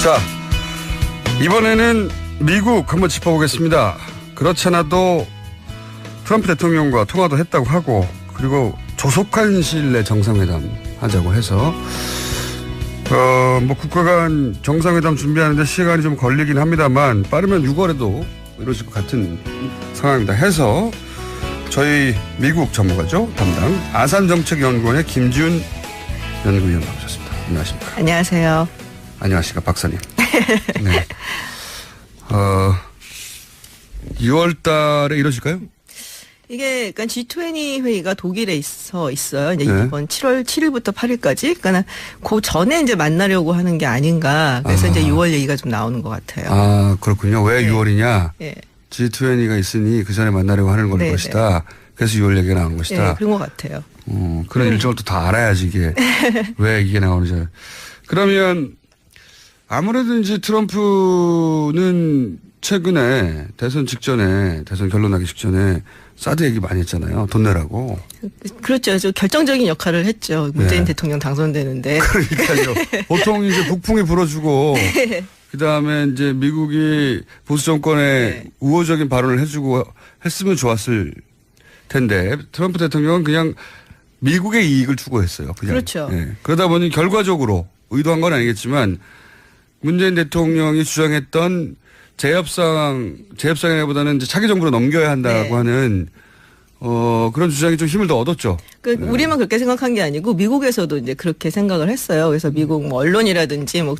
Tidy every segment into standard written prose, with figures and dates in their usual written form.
자, 이번에는 미국 한번 짚어보겠습니다. 그렇잖아도 트럼프 대통령과 통화도 했다고 하고, 그리고 조속한 시일 내 정상회담 하자고 해서 뭐 국가 간 정상회담 준비하는데 시간이 좀 걸리긴 합니다만 빠르면 6월에도 이루어질 것 같은 상황입니다. 해서 저희 미국 전문가죠. 담당 아산정책연구원의 김지훈 연구위원 나오셨습니다. 안녕하십니까. 안녕하세요. 안녕하십니까 박사님. 네. 6월 달에 이루어질까요? 이게 그러니까 G20 회의가 독일에 있어요. 이제 네. 이번 7월 7일부터 8일까지. 그러니까 그 전에 이제 만나려고 하는 게 아닌가. 그래서 이제 6월 얘기가 좀 나오는 것 같아요. 아, 그렇군요. 왜 네. 6월이냐? 네. G20가 있으니 그 전에 만나려고 하는 걸 네, 것이다. 그래서 6월 얘기가 나온 것이다. 네, 그런 것 같아요. 그런 일정을 또 다 알아야지 이게 왜 이게 나오는지. 그러면 아무래도 이제 트럼프는 최근에 대선 결론나기 직전에 사드 얘기 많이 했잖아요. 돈 내라고. 그렇죠. 저 결정적인 역할을 했죠. 문재인 네. 대통령 당선되는데. 그러니까요. 보통 이제 북풍이 불어주고 네. 그다음에 이제 미국이 보수 정권에 네. 우호적인 발언을 해주고 했으면 좋았을 텐데 트럼프 대통령은 그냥 미국의 이익을 추구했어요. 그냥. 그렇죠. 네. 그러다 보니 결과적으로 의도한 건 아니겠지만 문재인 대통령이 주장했던 재협상이라기보다는 이제 차기 정부로 넘겨야 한다고 네. 하는 그런 주장이 좀 힘을 더 얻었죠. 우리만 그렇게 생각한 게 아니고 미국에서도 이제 그렇게 생각을 했어요. 그래서 미국 뭐 언론이라든지 뭐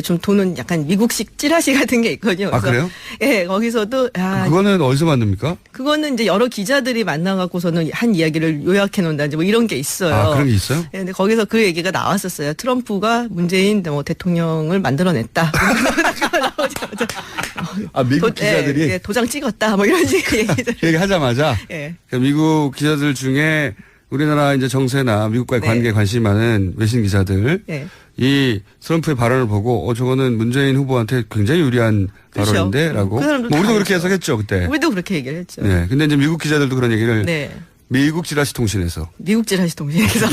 좀 도는 약간 미국식 찌라시 같은 게 있거든요. 아, 그래요? 예, 거기서도 그거는 어디서 만듭니까? 그거는 이제 여러 기자들이 만나갖고서는 한 이야기를 요약해 놓는다든지 뭐 이런 게 있어요. 아, 그런 게 있어요? 예, 근데 거기서 그 얘기가 나왔었어요. 트럼프가 문재인 뭐 대통령을 만들어냈다. 아, 미국 기자들이? 예, 도장 찍었다. 뭐 이런 식의 얘기들. 얘기하자마자? 예. 미국 기자들 중에 우리나라 이제 정세나 미국과의 네. 관계에 관심이 많은 외신 기자들 예. 이 트럼프의 발언을 보고 저거는 문재인 후보한테 굉장히 유리한 그렇죠. 발언인데 라고 그 사람도 뭐 우리도 다 그렇게 알죠. 해석했죠 그때. 우리도 그렇게 얘기를 했죠. 네. 근데 이제 미국 기자들도 그런 얘기를 네. 미국 지라시 통신에서. 미국 지라시 통신에서.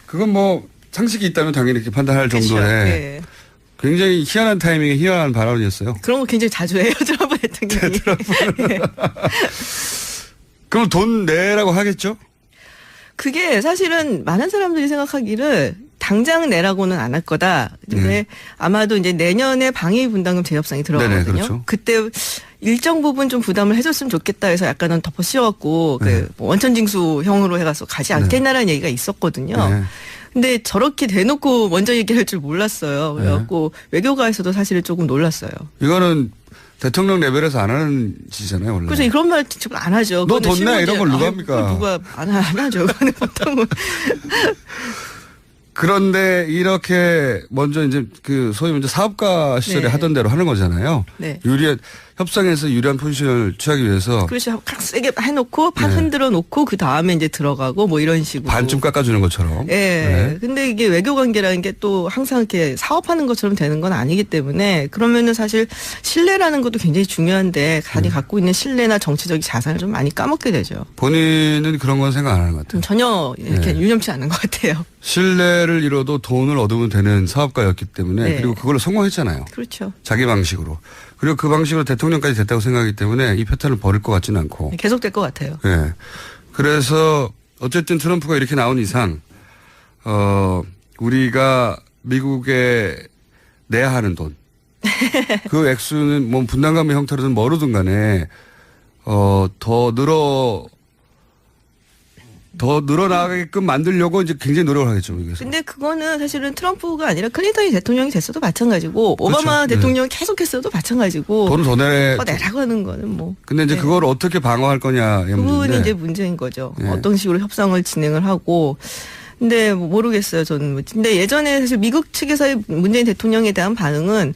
그건 뭐 상식이 있다면 당연히 이렇게 판단할 그렇죠. 정도의 예. 굉장히 희한한 타이밍에 희한한 발언이었어요. 그런 거 굉장히 자주 해요. 트럼프 대통령이. 예. 그럼 돈 내라고 하겠죠? 그게 사실은 많은 사람들이 생각하기를 당장 내라고는 안 할 거다. 근데 아마도 이제 내년에 방위 분담금 재협상이 들어가거든요. 네네, 그렇죠. 그때 일정 부분 좀 부담을 해줬으면 좋겠다 해서 약간은 덮어 씌웠고 그 원천징수형으로 해가서 가지 않겠나라는 얘기가 있었거든요. 네. 근데 저렇게 대놓고 먼저 얘기할 줄 몰랐어요. 그래갖고 외교가에서도 사실은 조금 놀랐어요. 이거는 대통령 레벨에서 안 하는 짓이잖아요, 원래. 그래서 그런 말 지금 안 하죠. 너 돈 내? 이런 걸 누가 합니까? 누가 안 하죠. 그거는 보통은. 그런데 이렇게 먼저 이제 그 소위 먼저 사업가 시절에 네. 하던 대로 하는 거잖아요. 네. 협상에서 유리한 포지션을 취하기 위해서 그렇죠. 세게 해놓고 판 흔들어 놓고 그 다음에 이제 들어가고 뭐 이런 식으로. 반쯤 깎아주는 것처럼. 예. 네. 근데 이게 외교 관계라는 게 또 항상 이렇게 사업하는 것처럼 되는 건 아니기 때문에 그러면은 사실 신뢰라는 것도 굉장히 중요한데 자기 갖고 있는 신뢰나 정치적인 자산을 좀 많이 까먹게 되죠. 본인은 그런 건 생각 안 하는 것 같아요. 전혀 이렇게 유념치 않은 것 같아요. 신뢰를 잃어도 돈을 얻으면 되는 사업가였기 때문에 네. 그리고 그걸로 성공했잖아요. 그렇죠. 자기 방식으로. 그리고 그 방식으로 대통령까지 됐다고 생각하기 때문에 이 패턴을 버릴 것 같지는 않고. 계속될 것 같아요. 네. 그래서 어쨌든 트럼프가 이렇게 나온 이상 우리가 미국에 내야 하는 돈. 그 액수는 뭐 분담금의 형태로든 뭐로든 간에 더 늘어나게끔 만들려고 이제 굉장히 노력을 하겠죠, 미국에서. 근데 그거는 사실은 트럼프가 아니라 클린턴이 대통령이 됐어도 마찬가지고 오바마 그렇죠. 대통령이 계속했어도 마찬가지고 돈을 더 내라고 하는 거는 뭐. 근데 이제 그걸 어떻게 방어할 거냐의 그 부분이 문제인데. 이제 문제인 거죠. 네. 어떤 식으로 협상을 진행을 하고. 근데 뭐 모르겠어요, 저는. 근데 예전에 사실 미국 측에서의 문재인 대통령에 대한 반응은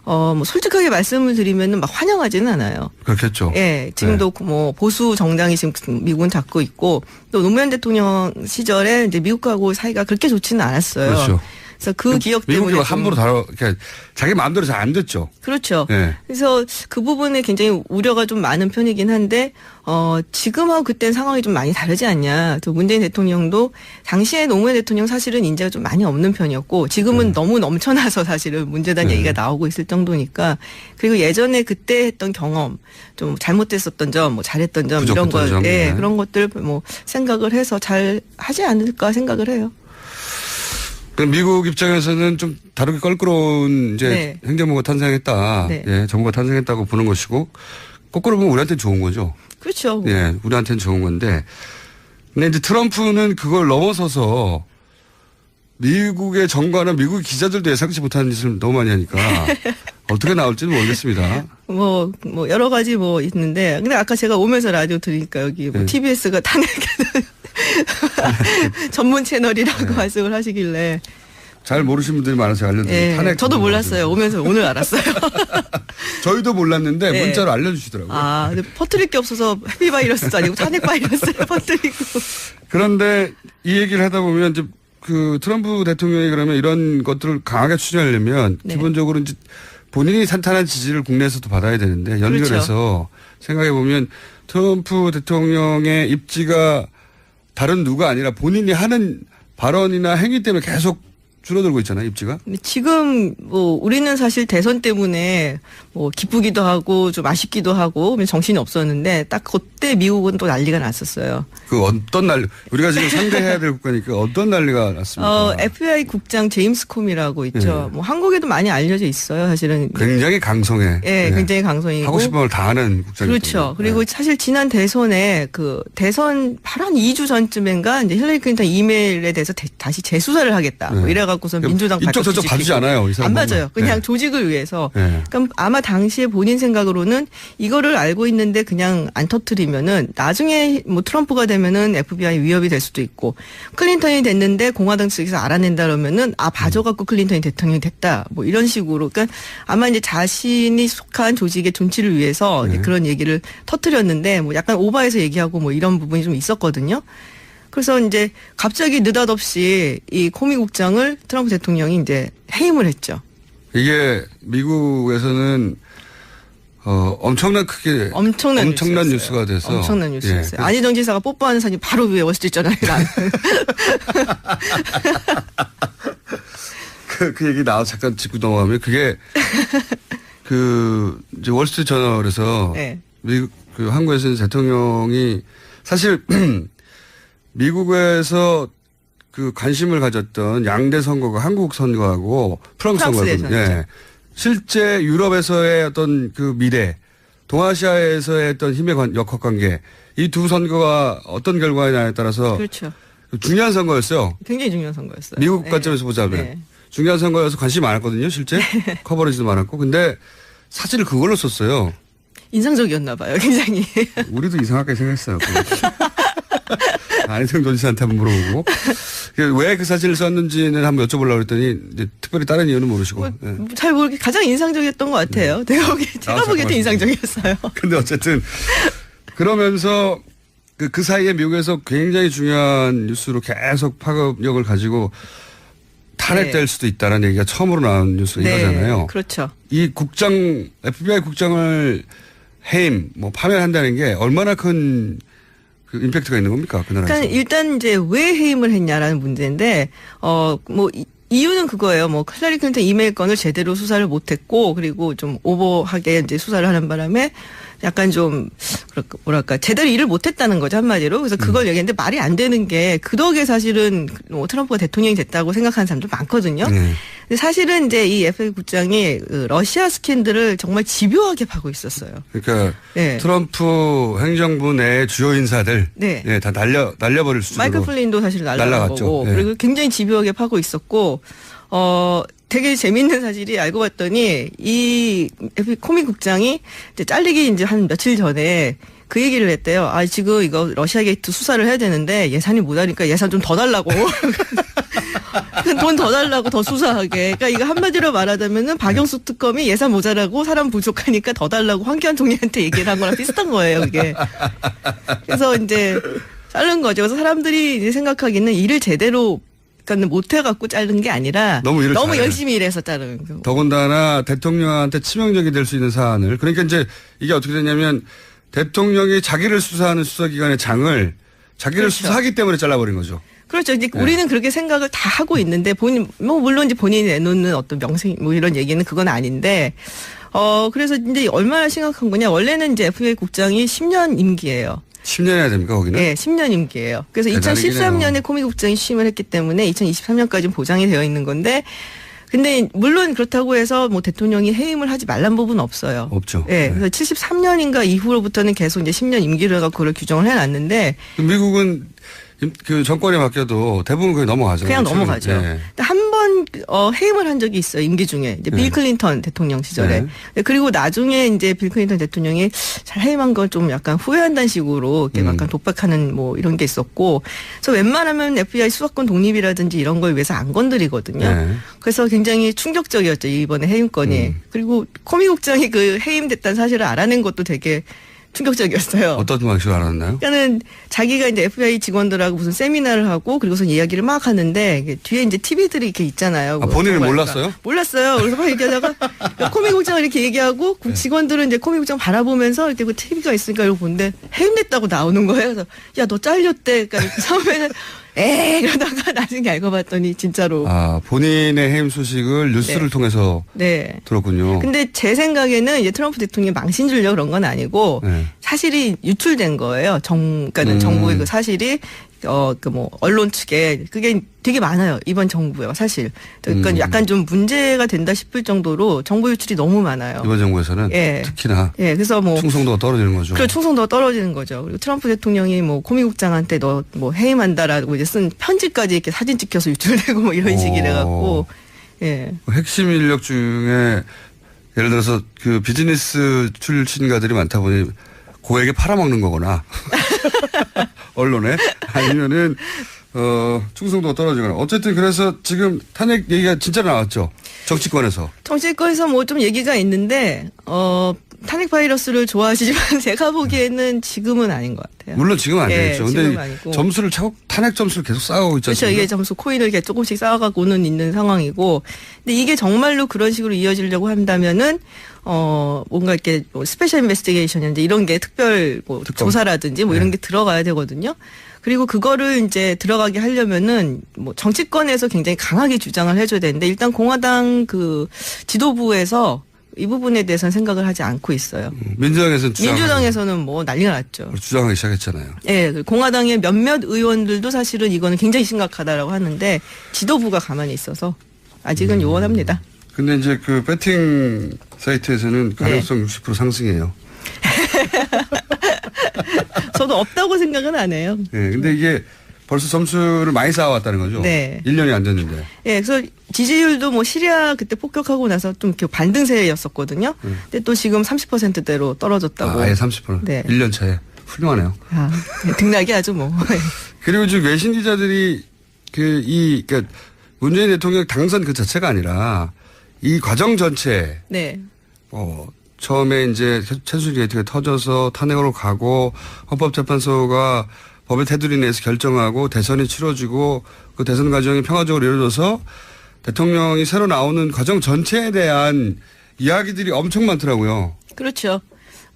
뭐 솔직하게 말씀을 드리면은 막 환영하지는 않아요. 그렇겠죠. 예, 지금도 뭐 보수 정당이 지금 미국은 잡고 있고 또 노무현 대통령 시절에 이제 미국하고 사이가 그렇게 좋지는 않았어요. 그렇죠. 그래서 그 기억 때문에 미국이 함부로 그러니까 자기 마음대로 잘 안 됐죠. 그렇죠. 네. 그래서 그 부분에 굉장히 우려가 좀 많은 편이긴 한데 지금하고 그때는 상황이 좀 많이 다르지 않냐. 또 문재인 대통령도 당시에 노무현 대통령 사실은 인재가 좀 많이 없는 편이었고 지금은 너무 넘쳐나서 사실은 문제단 얘기가 나오고 있을 정도니까 그리고 예전에 그때 했던 경험 좀 잘못됐었던 점, 뭐 잘했던 점 이런 거, 점, 예, 그런 것들 뭐 생각을 해서 잘 하지 않을까 생각을 해요. 미국 입장에서는 좀 다르게 껄끄러운 이제 네. 행정부가 탄생했다. 네. 예, 정부가 탄생했다고 보는 것이고 거꾸로 보면 우리한테는 좋은 거죠. 그렇죠. 예, 우리한테는 좋은 건데. 근데 이제 트럼프는 그걸 넘어서서 미국의 정과는 미국 기자들도 예상치 못하는 짓을 너무 많이 하니까 어떻게 나올지는 모르겠습니다. 뭐 여러 가지 뭐 있는데 근데 아까 제가 오면서 라디오 들으니까 여기 뭐 네. TBS가 탄핵 전문 채널이라고 네. 말씀을 하시길래 잘 모르시는 분들이 많아서 알려드리고 예, 탄핵 저도 몰랐어요. 오면서 오늘 알았어요. 저희도 몰랐는데 네. 문자로 알려주시더라고요. 아, 근데 퍼뜨릴 게 없어서 해피바이러스도 아니고 탄핵 바이러스를 퍼뜨리고. 그런데 이 얘기를 하다 보면 이제 그 트럼프 대통령이 그러면 이런 것들을 강하게 추진하려면 네. 기본적으로 이제 본인이 탄탄한 지지를 국내에서도 받아야 되는데 연결해서 그렇죠. 생각해 보면 트럼프 대통령의 입지가 다른 누가 아니라 본인이 하는 발언이나 행위 때문에 계속 줄어들고 있잖아요, 입지가. 근데 지금 뭐 우리는 사실 대선 때문에 뭐 기쁘기도 하고 좀 아쉽기도 하고 정신이 없었는데 딱 그때 미국은 또 난리가 났었어요. 그 어떤 우리가 지금 상대해야 될 국가니까 어떤 난리가 났습니까? FBI 국장 제임스 콤이라고 있죠. 네. 뭐 한국에도 많이 알려져 있어요, 사실은. 굉장히 강성해. 예, 네. 굉장히 강성이고. 하고 싶은 걸 다 하는 국장이거든요. 그렇죠. 그리고 사실 지난 대선에 그 대선 바로 한 2주 전쯤인가 이제 힐러리 클린턴 이메일에 대해서 다시 재수사를 하겠다. 뭐 이래갖고서 민주당 이쪽 저쪽 봐주지 않아요. 이 사람 안 보면. 맞아요. 그냥 네. 조직을 위해서. 네. 그럼 아마 당시에 본인 생각으로는 이거를 알고 있는데 그냥 안 터뜨리면은 나중에 뭐 트럼프가 되면은 FBI 위협이 될 수도 있고 클린턴이 됐는데 공화당 측에서 알아낸다 그러면은 봐줘갖고 클린턴이 대통령이 됐다. 뭐 이런 식으로. 그러니까 아마 이제 자신이 속한 조직의 존치를 위해서 이제 그런 얘기를 터뜨렸는데 뭐 약간 오버해서 얘기하고 뭐 이런 부분이 좀 있었거든요. 그래서 이제 갑자기 느닷없이 이 코미 국장을 트럼프 대통령이 이제 해임을 했죠. 이게 미국에서는 엄청난 크게 엄청난 뉴스가 돼서 엄청난 뉴스였어요. 예. 안희정 지사가 뽀뽀하는 사진 바로 위에 월스트리트저널에 나는. 그 얘기 나와서 잠깐 짚고 넘어가면 그게 그 이제 월스트리트저널에서 네. 미국 그 한국에서는 대통령이 사실 미국에서 그 관심을 가졌던 양대 선거가 한국 선거하고 프랑스 선거거든요. 예. 실제 유럽에서의 어떤 그 미래, 동아시아에서의 어떤 힘의 역학관계, 이 두 선거가 어떤 결과에 나에 따라서 그렇죠. 중요한 선거였어요. 굉장히 중요한 선거였어요. 미국 네. 관점에서 보자면. 네. 중요한 선거여서 관심이 많았거든요, 실제. 커버리지도 많았고. 근데 사진을 그걸로 썼어요. 인상적이었나 봐요, 굉장히. 우리도 이상하게 생각했어요. 안희정 도지사한테 한번 물어보고. 왜 그 사진을 썼는지는 한번 여쭤보려고 그랬더니 이제 특별히 다른 이유는 모르시고. 네. 잘 모르게 가장 인상적이었던 것 같아요. 제가 보기에도 인상적이었어요. 근데 어쨌든 그러면서 그 사이에 미국에서 굉장히 중요한 뉴스로 계속 파급력을 가지고 탄핵될 네. 수도 있다는 얘기가 처음으로 나온 뉴스가 이거잖아요. 그렇죠. 이 FBI 국장을 해임, 파면한다는 게 얼마나 큰 그 임팩트가 있는 겁니까? 그 나라에서. 그러니까 일단 이제 왜 해임을 했냐라는 문제인데, 이유는 그거예요. 힐러리 클린턴 이메일 건을 제대로 수사를 못했고, 그리고 좀 오버하게 이제 수사를 하는 바람에 약간 좀, 뭐랄까, 제대로 일을 못했다는 거죠, 한마디로. 그래서 그걸 얘기했는데 말이 안 되는 게 그 덕에 사실은 트럼프가 대통령이 됐다고 생각하는 사람도 많거든요. 근데 사실은 이제 이 FBI 국장이 러시아 스캔들을 정말 집요하게 파고 있었어요. 그러니까 네. 트럼프 행정부 내 주요 인사들. 네. 네, 다 날려버릴 수준으로. 마이클 플린도 사실 날라간 날라갔죠. 거고. 네. 그리고 굉장히 집요하게 파고 있었고, 되게 재밌는 사실이 알고 봤더니 이 코미 국장이 이제 잘리기 이제 한 며칠 전에 그 얘기를 했대요. 지금 이거 러시아 게이트 수사를 해야 되는데 예산이 못하니까 예산 좀 더 달라고. 돈 더 달라고 더 수사하게. 그러니까 이거 한마디로 말하자면은 박영수 특검이 예산 모자라고 사람 부족하니까 더 달라고 황교안 총리한테 얘기를 한 거랑 비슷한 거예요, 그게. 그래서 이제 자른 거죠. 그래서 사람들이 이제 생각하기는 일을 제대로 그러니까 못해갖고 자른 게 아니라 너무 일을 잘해. 열심히 일해서 자른 거. 더군다나 대통령한테 치명적이 될 수 있는 사안을 그러니까 이제 이게 어떻게 되냐면 대통령이 자기를 수사하는 수사기관의 장을 자기를 그렇죠. 수사하기 때문에 잘라버린 거죠. 그렇죠. 이제 우리는 그렇게 생각을 다 하고 있는데 물론 이제 본인이 내놓는 어떤 명생 이런 얘기는 그건 아닌데 그래서 이제 얼마나 심각한 거냐. 원래는 이제 FBI 국장이 10년 임기예요. 10년 해야 됩니까 거기는? 네, 10년 임기예요. 그래서 대단하긴 2013년에 해요. 코미 국장이 취임을 했기 때문에 2023년까지 보장이 되어 있는 건데 근데 물론 그렇다고 해서 뭐 대통령이 해임을 하지 말란 법은 없어요. 없죠. 네, 그래서 73년인가 이후로부터는 계속 이제 10년 임기를 해서 그걸 규정을 해놨는데 미국은 그 정권이 바뀌어도 대부분 그게 넘어가죠. 그냥 넘어가죠. 네. 한 번 해임을 한 적이 있어요. 임기 중에 이제 빌 클린턴 대통령 시절에. 네. 그리고 나중에 이제 빌 클린턴 대통령이 잘 해임한 걸 좀 약간 후회한다는 식으로 이렇게 약간 독박하는 뭐 이런 게 있었고, 그래서 웬만하면 FBI 수사권 독립이라든지 이런 걸 위해서 안 건드리거든요. 네. 그래서 굉장히 충격적이었죠 이번에 해임건이. 그리고 코미 국장이 그 해임됐다는 사실을 알아낸 것도 되게 충격적이었어요. 어떤 방식으로 알았나요? 그러니까는 자기가 이제 FBI 직원들하고 무슨 세미나를 하고 그리고서 이야기를 막 하는데 이게 뒤에 이제 TV들이 이렇게 있잖아요. 본인은 몰랐어요? 몰랐어요. 그래서 막 얘기하다가 코미 국장을 이렇게 얘기하고 직원들은 이제 코미 국장 바라보면서 이렇게 그 TV가 있으니까 이거 보는데 해임됐다고 나오는 거예요. 그래서 야, 너 잘렸대. 그러니까 처음에는 이러다가 나중에 알고 봤더니 진짜로. 아, 본인의 해임 소식을 뉴스를 통해서 네. 들었군요. 근데 제 생각에는 이제 트럼프 대통령이 망신 주려고 그런 건 아니고 네. 사실이 유출된 거예요. 그러니까는 정부의 그 사실이 그 뭐 언론 측에 그게 되게 많아요. 이번 정부요, 사실. 그러니까 약간 좀 문제가 된다 싶을 정도로 정보 유출이 너무 많아요. 이번 정부에서는 예. 특히나 예, 그래서 뭐 충성도가 떨어지는 거죠. 그리고 충성도가 떨어지는 거죠. 그리고 트럼프 대통령이 뭐 코미 국장한테 너 뭐 해임한다라고 이제 쓴 편지까지 이렇게 사진 찍혀서 유출되고 뭐 이런 식이 돼갖고 예. 핵심 인력 중에 예를 들어서 그 비즈니스 출신가들이 많다 보니 고액에 팔아먹는 거거나 언론에 아니면은 충성도가 떨어지거나 어쨌든 그래서 지금 탄핵 얘기가 진짜 나왔죠. 정치권에서. 정치권에서 뭐 좀 얘기가 있는데 탄핵 바이러스를 좋아하시지만 제가 보기에는 지금은 아닌 것 같아요. 물론 지금은 안 예, 되겠죠. 지금은 근데 아니고. 점수를 탄핵 점수를 계속 쌓아가고 있지 그렇죠. 않습니까? 이게 점수 코인을 이렇게 조금씩 쌓아가고는 있는 상황이고, 근데 이게 정말로 그런 식으로 이어지려고 한다면은 뭔가 이렇게 뭐 스페셜 인베스티게이션인데 이런 게 특별 뭐 특검. 조사라든지 뭐 이런 게 들어가야 되거든요. 그리고 그거를 이제 들어가게 하려면은 뭐 정치권에서 굉장히 강하게 주장을 해줘야 되는데 일단 공화당 그 지도부에서 이 부분에 대해서는 생각을 하지 않고 있어요. 민주당에서는 뭐 난리가 났죠. 주장하기 시작했잖아요. 예, 공화당의 몇몇 의원들도 사실은 이거는 굉장히 심각하다라고 하는데 지도부가 가만히 있어서 아직은 요원합니다. 근데 이제 그 배팅 사이트에서는 가능성 60% 상승이에요. 저도 없다고 생각은 안 해요. 예, 근데 이게 벌써 점수를 많이 쌓아왔다는 거죠. 네. 1년이 안 됐는데. 예, 그래서 지지율도 뭐 시리아 그때 폭격하고 나서 좀 이렇게 반등세였었거든요. 근데 또 지금 30%대로 떨어졌다고. 아예 30%. 네. 1년 차에. 훌륭하네요. 아, 등락이 아주 뭐. 그리고 지금 외신 기자들이 그러니까 문재인 대통령 당선 그 자체가 아니라 이 과정 전체. 네. 처음에 이제 최순실 게이트가 터져서 탄핵으로 가고 헌법재판소가 법의 테두리 내에서 결정하고 대선이 치러지고 그 대선 과정이 평화적으로 이루어져서 대통령이 새로 나오는 과정 전체에 대한 이야기들이 엄청 많더라고요. 그렇죠.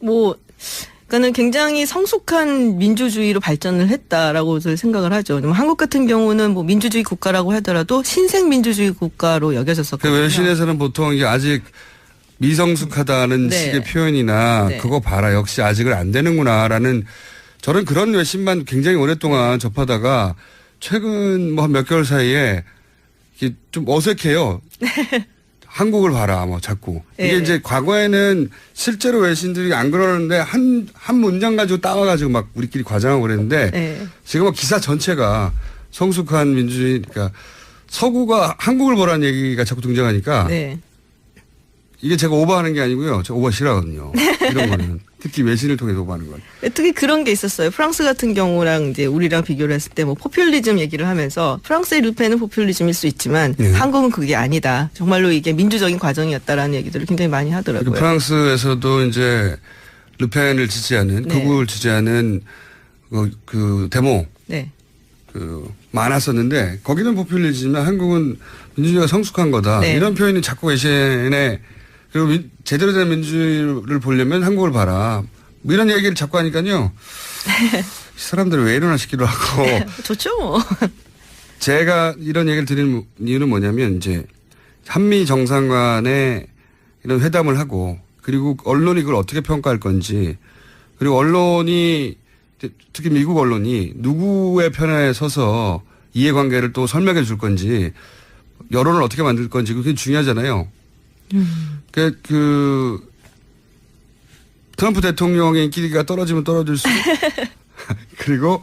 그러니까는 굉장히 성숙한 민주주의로 발전을 했다라고 생각을 하죠. 한국 같은 경우는 뭐 민주주의 국가라고 하더라도 신생 민주주의 국가로 여겨졌었거든요. 그 외신에서는 보통 이게 아직 미성숙하다는 네. 식의 표현이나 네. 그거 봐라 역시 아직은 안 되는구나라는 저는 그런 외신만 굉장히 오랫동안 접하다가 최근 뭐 한 몇 개월 사이에 이게 좀 어색해요. 한국을 봐라 뭐 자꾸. 이게 네. 이제 과거에는 실제로 외신들이 안 그러는데 한 문장 가지고 따와가지고 막 우리끼리 과장하고 그랬는데 네. 지금은 기사 전체가 성숙한 민주주의 그러니까 서구가 한국을 보라는 얘기가 자꾸 등장하니까 네. 이게 제가 오버하는 게 아니고요. 제가 오버 싫어하거든요. 이런 거는. 특히 외신을 통해서 오버하는 건. 특히 그런 게 있었어요. 프랑스 같은 경우랑 이제 우리랑 비교를 했을 때 뭐 포퓰리즘 얘기를 하면서 프랑스의 르펜은 포퓰리즘일 수 있지만 네. 한국은 그게 아니다. 정말로 이게 민주적인 과정이었다라는 얘기들을 굉장히 많이 하더라고요. 프랑스에서도 이제 르펜을 지지하는 네. 극우를 지지하는 그 데모 네. 그 많았었는데 거기는 포퓰리즘이지만 한국은 민주주의가 성숙한 거다. 네. 이런 표현이 자꾸 외신에 그리고 제대로 된 민주주의를 보려면 한국을 봐라. 뭐 이런 얘기를 자꾸 하니까요. 이 사람들이 왜 이러나 싶기도 하고. 좋죠 뭐. 제가 이런 얘기를 드리는 이유는 뭐냐면 이제 한미 정상 간에 이런 회담을 하고 그리고 언론이 그걸 어떻게 평가할 건지 그리고 언론이 특히 미국 언론이 누구의 편에 서서 이해관계를 또 설명해 줄 건지 여론을 어떻게 만들 건지 그게 중요하잖아요. 그 트럼프 대통령의 인기가 떨어지면 떨어질 수 그리고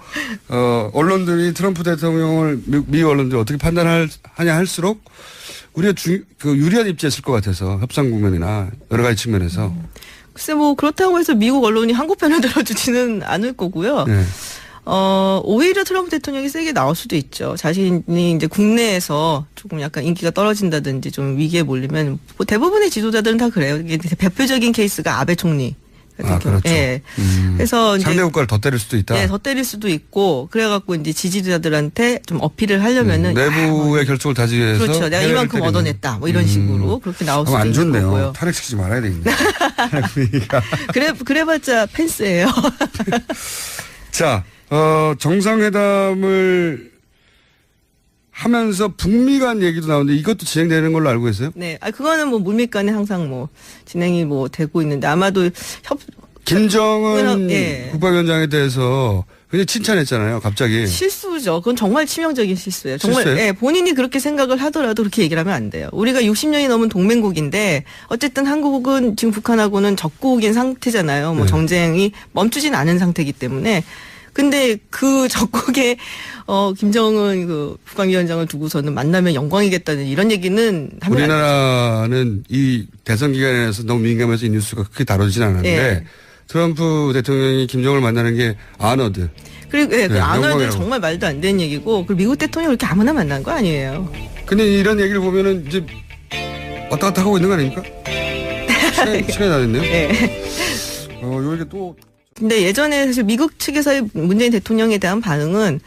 언론들이 트럼프 대통령을 미 언론들이 어떻게 판단하냐 할수록 우리가 유리한 입지에 있을 것 같아서 협상 국면이나 여러 가지 측면에서. 글쎄 뭐 그렇다고 해서 미국 언론이 한국 편을 들어주지는 않을 거고요. 네. 오히려 트럼프 대통령이 세게 나올 수도 있죠. 자신이 이제 국내에서 조금 약간 인기가 떨어진다든지 좀 위기에 몰리면 뭐 대부분의 지도자들은 다 그래요. 이게 대표적인 케이스가 아베 총리. 그렇죠. 예. 그래서 이제 상대 국가를 더 때릴 수도 있다. 네, 더 때릴 수도 있고 그래갖고 이제 지지자들한테 좀 어필을 하려면은 내부의 결속을 다지기 위해서 그렇죠. 내가 이만큼 얻어냈다. 뭐 이런 식으로 그렇게 나올 수도 안 있는 좋네요. 거고요. 탄핵시키지 말아야 되겠네. 그래봤자 펜스예요. 자, 정상회담을 하면서 북미 간 얘기도 나오는데 이것도 진행되는 걸로 알고 있어요? 네, 그거는 뭐 물밑간에 항상 뭐 진행이 뭐 되고 있는데 아마도 김정은 예. 국방위원장에 대해서 굉장히 칭찬했잖아요. 갑자기. 실수죠. 그건 정말 치명적인 실수예요. 정말 실수예요? 예, 본인이 그렇게 생각을 하더라도 그렇게 얘기를 하면 안 돼요. 우리가 60년이 넘은 동맹국인데 어쨌든 한국은 지금 북한하고는 적국인 상태잖아요. 뭐 네. 정쟁이 멈추진 않은 상태이기 때문에. 근데 그 적국에 김정은 그 국방위원장을 두고서는 만나면 영광이겠다는 이런 얘기는 하면 우리나라는 이 대선 기간에서 너무 민감해서 이 뉴스가 크게 다뤄지진 않았는데 예. 트럼프 대통령이 김정을 만나는 게 아너드. 그리고 예, 그 네, 안어는 영광이라고. 정말 말도 안 되는 얘기고 그리고 미국 대통령 이렇게 아무나 만난 거 아니에요. 근데 이런 얘기를 보면은 이제 왔다 갔다 하고 있는 거 아닙니까? 시간이 다 됐네요. 네. 요 얘기 또. 근데 예전에 사실 미국 측에서의 문재인 대통령에 대한 반응은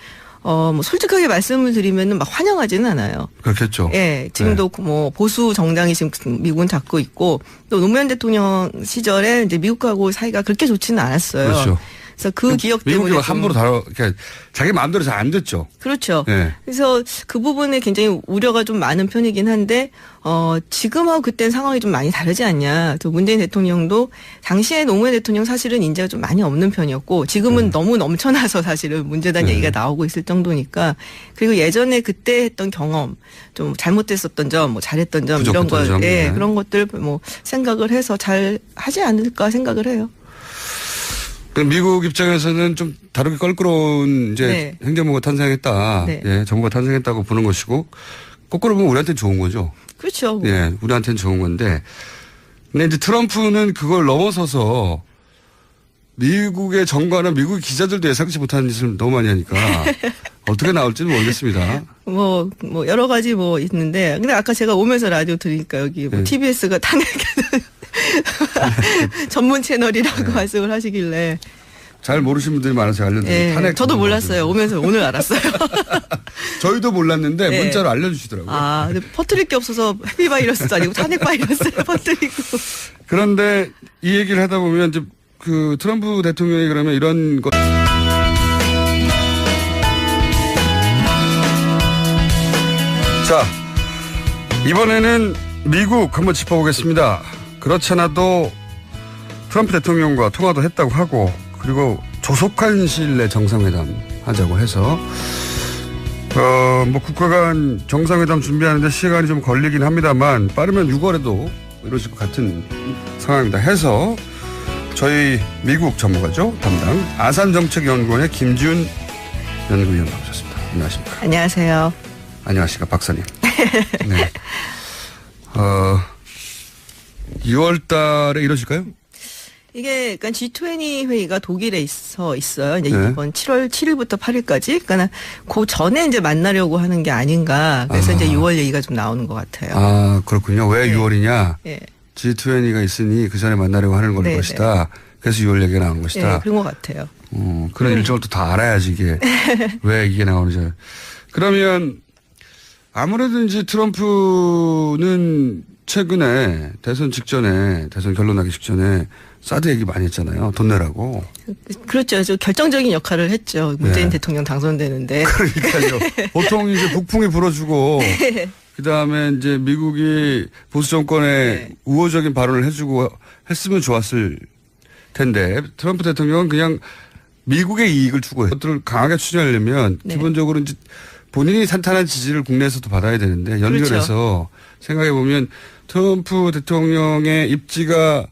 뭐 솔직하게 말씀을 드리면은 막 환영하지는 않아요. 그렇겠죠. 예, 지금도 뭐 보수 정당이 지금 미국은 잡고 있고 또 노무현 대통령 시절에 이제 미국하고 사이가 그렇게 좋지는 않았어요. 그렇죠. 그래서 그 기억 때문에 미국이 함부로 그러니까 자기 마음대로 잘 안 됐죠. 그렇죠. 네. 그래서 그 부분에 굉장히 우려가 좀 많은 편이긴 한데 지금하고 그때는 상황이 좀 많이 다르지 않냐. 또 문재인 대통령도 당시에 노무현 대통령 사실은 인재가 좀 많이 없는 편이었고 지금은 너무 넘쳐나서 사실은 문제단 얘기가 나오고 있을 정도니까 그리고 예전에 그때 했던 경험 좀 잘못됐었던 점, 뭐 잘했던 점 이런 부족했던 거, 점, 예, 네. 그런 것들 뭐 생각을 해서 잘 하지 않을까 생각을 해요. 미국 입장에서는 좀 다르게 껄끄러운 이제 네. 행정부가 탄생했다. 네. 예, 정부가 탄생했다고 보는 것이고 거꾸로 보면 우리한테는 좋은 거죠. 그렇죠. 예, 우리한테는 좋은 건데. 근데 이제 트럼프는 그걸 넘어서서 미국의 정과나 미국 기자들도 예상치 못한 짓을 너무 많이 하니까 어떻게 나올지는 모르겠습니다. 뭐 여러 가지 뭐 있는데 근데 아까 제가 오면서 라디오 들으니까 여기 뭐 네. TBS가 탄핵 전문 채널이라고 네. 말씀을 하시길래 잘 모르시는 분들이 많아서 알려드립니다. 예, 탄핵 저도 몰랐어요. 오면서 오늘 알았어요. 저희도 몰랐는데 네. 문자로 알려주시더라고요. 아, 근데 퍼뜨릴 게 없어서 해피 바이러스도 아니고 탄핵 바이러스를 퍼뜨리고. 그런데 이 얘기를 하다 보면 이제 그 트럼프 대통령이 그러면 이런 것. 자, 이번에는 미국 한번 짚어보겠습니다. 그렇잖아도 트럼프 대통령과 통화도 했다고 하고 그리고 조속한 시일 내 정상회담 하자고 해서 뭐 국가 간 정상회담 준비하는데 시간이 좀 걸리긴 합니다만 빠르면 6월에도 이루어질 것 같은 상황입니다. 해서 저희 미국 전문가죠. 담당 아산정책연구원의 김지훈 연구위원 나오셨습니다. 안녕하십니까. 안녕하세요. 안녕하십니까. 박사님. 네. 2월 달에 이루어질까요? 이게 그러니까 G20 회의가 독일에 있어요. 이제 네. 이번 7월 7일부터 8일까지. 그러니까 그 전에 이제 만나려고 하는 게 아닌가. 그래서 이제 6월 얘기가 좀 나오는 것 같아요. 아, 그렇군요. 왜 네. 6월이냐? 예. G20가 있으니 그 전에 만나려고 하는 걸 네, 것이다. 그래서 6월 얘기가 나온 것이다. 예, 그런 것 같아요. 그런 일정을 또 다 알아야지 이게 왜 이게 나오는지. 그러면 아무래도 이제 트럼프는 최근에 대선 직전에, 대선 결론나기 직전에 사드 얘기 많이 했잖아요. 돈 내라고. 그렇죠. 아주 결정적인 역할을 했죠. 문재인 네. 대통령 당선되는데. 그러니까요. 보통 이제 북풍이 불어주고 네. 그다음에 이제 미국이 보수 정권에 네. 우호적인 발언을 해주고 했으면 좋았을 텐데 트럼프 대통령은 그냥 미국의 이익을 추구해요. 그것들을 강하게 추진하려면 네. 기본적으로 이제 본인이 탄탄한 지지를 국내에서도 받아야 되는데 연결해서 그렇죠. 생각해 보면 트럼프 대통령의 입지가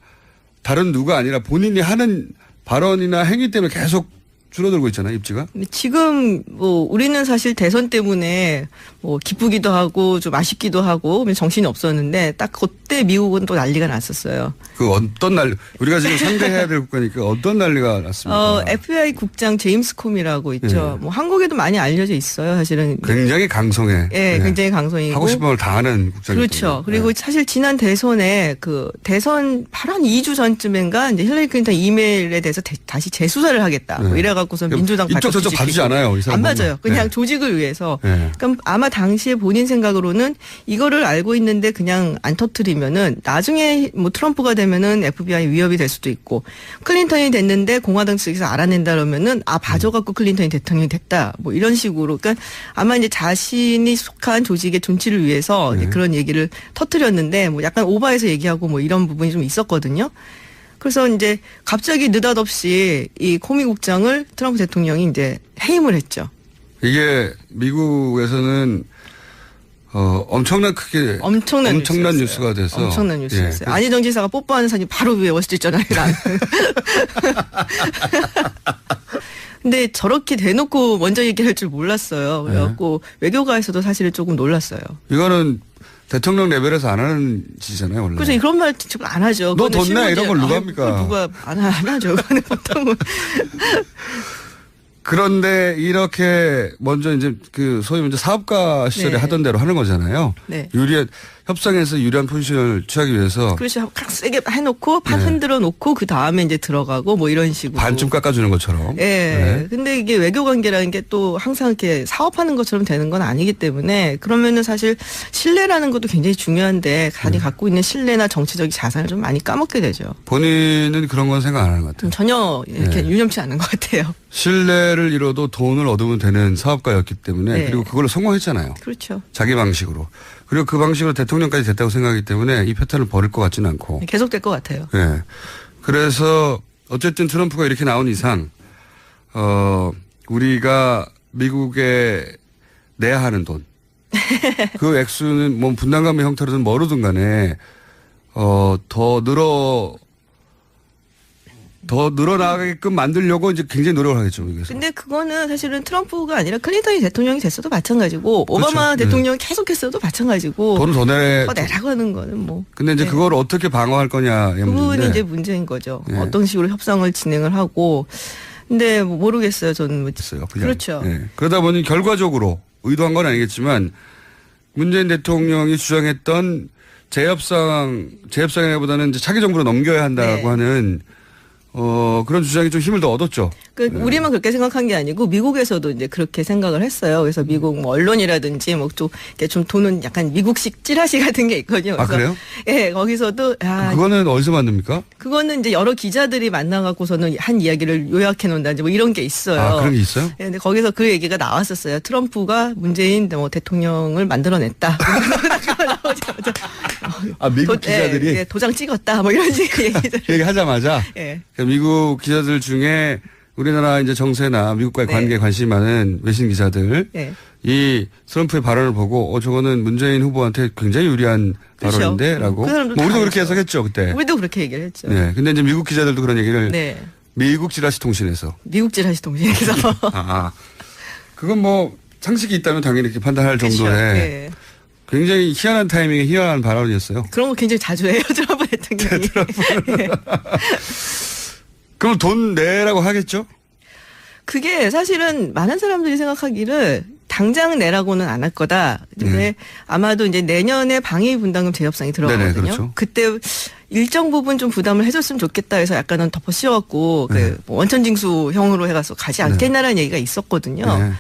다른 누가 아니라 본인이 하는 발언이나 행위 때문에 계속 줄어들고 있잖아요, 입지가. 근데 지금 뭐 우리는 사실 대선 때문에 뭐 기쁘기도 하고 좀 아쉽기도 하고 정신이 없었는데 딱 그때 미국은 또 난리가 났었어요. 그 어떤 우리가 지금 상대해야 될 국가니까 어떤 난리가 났습니까? FBI 국장 제임스 콤이라고 있죠. 네. 뭐 한국에도 많이 알려져 있어요, 사실은. 굉장히 강성해. 예, 네. 굉장히 강성이고. 하고 싶은 걸 다 하는 국장이거든요. 그렇죠. 그리고 사실 지난 대선에 그 대선 바로 한 2주 전쯤인가 이제 힐러리 클린턴 이메일에 대해서 다시 재수사를 하겠다. 뭐 네. 이래갖고선 민주당 이쪽 저쪽 봐주지 않아요. 이 사람 안 보면. 맞아요. 그냥 네. 조직을 위해서. 네. 그러니까 아마 당시에 본인 생각으로는 이거를 알고 있는데 그냥 안 터뜨리면은 나중에 뭐 트럼프가 되면은 FBI 위협이 될 수도 있고 클린턴이 됐는데 공화당 측에서 알아낸다 그러면은 봐줘갖고 클린턴이 대통령이 됐다. 뭐 이런 식으로. 그러니까 아마 이제 자신이 속한 조직의 존치를 위해서 네. 그런 얘기를 터뜨렸는데 뭐 약간 오버해서 얘기하고 뭐 이런 부분이 좀 있었거든요. 그래서 이제 갑자기 느닷없이 이 코미 국장을 트럼프 대통령이 이제 해임을 했죠. 이게 미국에서는 엄청난 크게 엄청난 뉴스가 돼서 엄청난 뉴스였어요. 예. 안희정 지사가 뽀뽀하는 사진 바로 위에 월스트리트저널에 나는. 근데 저렇게 대놓고 먼저 얘기할 줄 몰랐어요. 그래갖고 외교가에서도 사실은 조금 놀랐어요. 이거는 대통령 레벨에서 안 하는 짓이잖아요, 원래. 그래서 그런 말 지금 안 하죠. 너 그거는 돈 내? 이런 걸 누가 실무제- 합니까? 그걸 누가 안 하죠. 그거는 보통은. 그런데 이렇게 먼저 이제 그 소위 먼저 사업가 시절에 네. 하던 대로 하는 거잖아요. 네. 협상에서 유리한 포지션을 취하기 위해서 그렇죠. 막 세게 해놓고 판 네. 흔들어 놓고 그 다음에 이제 들어가고 뭐 이런 식으로. 반쯤 깎아주는 것처럼. 예. 네. 근데 이게 외교 관계라는 게 또 항상 이렇게 사업하는 것처럼 되는 건 아니기 때문에 그러면은 사실 신뢰라는 것도 굉장히 중요한데 자기 갖고 있는 신뢰나 정치적인 자산을 좀 많이 까먹게 되죠. 본인은 그런 건 생각 안 하는 것 같아요. 전혀 이렇게 네. 유념치 않은 것 같아요. 신뢰를 잃어도 돈을 얻으면 되는 사업가였기 때문에 네. 그리고 그걸로 성공했잖아요. 그렇죠. 자기 방식으로. 그리고 그 방식으로 대통령까지 됐다고 생각하기 때문에 이 패턴을 버릴 것 같지는 않고. 계속될 것 같아요. 예. 그래서 어쨌든 트럼프가 이렇게 나온 이상, 우리가 미국에 내야 하는 돈. 그 액수는 뭐 분담금의 형태로든 뭐로든 간에, 더 늘어나게끔 만들려고 이제 굉장히 노력을 하겠죠, 미국에서. 근데 그거는 사실은 트럼프가 아니라 클린턴이 대통령이 됐어도 마찬가지고 오바마 그렇죠. 대통령이 계속했어도 마찬가지고 돈을 더 내래. 더 내라고 하는 거는 뭐. 근데 이제 네. 그걸 어떻게 방어할 거냐의 그 부분이 문제인데. 이제 문제인 거죠. 네. 어떤 식으로 협상을 진행을 하고. 근데 뭐 모르겠어요. 저는 뭐. 있어요. 그냥. 그렇죠. 예. 그러다 보니 결과적으로 의도한 건 아니겠지만 문재인 대통령이 주장했던 재협상보다는 이제 차기 정부로 넘겨야 한다고 네. 하는 그런 주장이 좀 힘을 더 얻었죠. 우리만 그렇게 생각한 게 아니고 미국에서도 이제 그렇게 생각을 했어요. 그래서 미국 뭐 언론이라든지 뭐 좀 돈은 약간 미국식 찌라시 같은 게 있거든요. 아, 그래요? 예, 거기서도 그거는 어디서 만듭니까? 그거는 이제 여러 기자들이 만나갖고서는 한 이야기를 요약해 놓는다든지 뭐 이런 게 있어요. 아, 그런 게 있어요? 예, 근데 거기서 그 얘기가 나왔었어요. 트럼프가 문재인 뭐 대통령을 만들어냈다. 나오자마자 아, 미국 기자들이? 예, 도장 찍었다. 뭐 이런 식의 얘기들. 얘기하자마자 예. 미국 기자들 중에 우리나라 이제 정세나 미국과의 네. 관계에 관심이 많은 외신 기자들 예. 이 트럼프의 발언을 보고 저거는 문재인 후보한테 굉장히 유리한 그렇죠. 발언인데라고. 그 사람도 뭐 우리도 다 그렇게 알죠. 해석했죠 그때. 우리도 그렇게 얘기를 했죠. 네. 근데 이제 미국 기자들도 그런 얘기를 네. 미국 지라시 통신에서. 미국 지라시 통신에서. 그건 뭐 상식이 있다면 당연히 이렇게 판단할 그렇죠. 정도의 예. 굉장히 희한한 타이밍에 희한한 발언이었어요. 그런 거 굉장히 자주 해요. 트럼프 대통령이. 예. 그럼 돈 내라고 하겠죠? 그게 사실은 많은 사람들이 생각하기를 당장 내라고는 안 할 거다. 근데 아마도 이제 내년에 방위 분담금 재협상이 들어가거든요. 네네, 그렇죠. 그때 일정 부분 좀 부담을 해줬으면 좋겠다 해서 약간은 덮어 씌웠고 네. 그 원천징수형으로 해가서 가지 않겠나라는 얘기가 있었거든요. 네.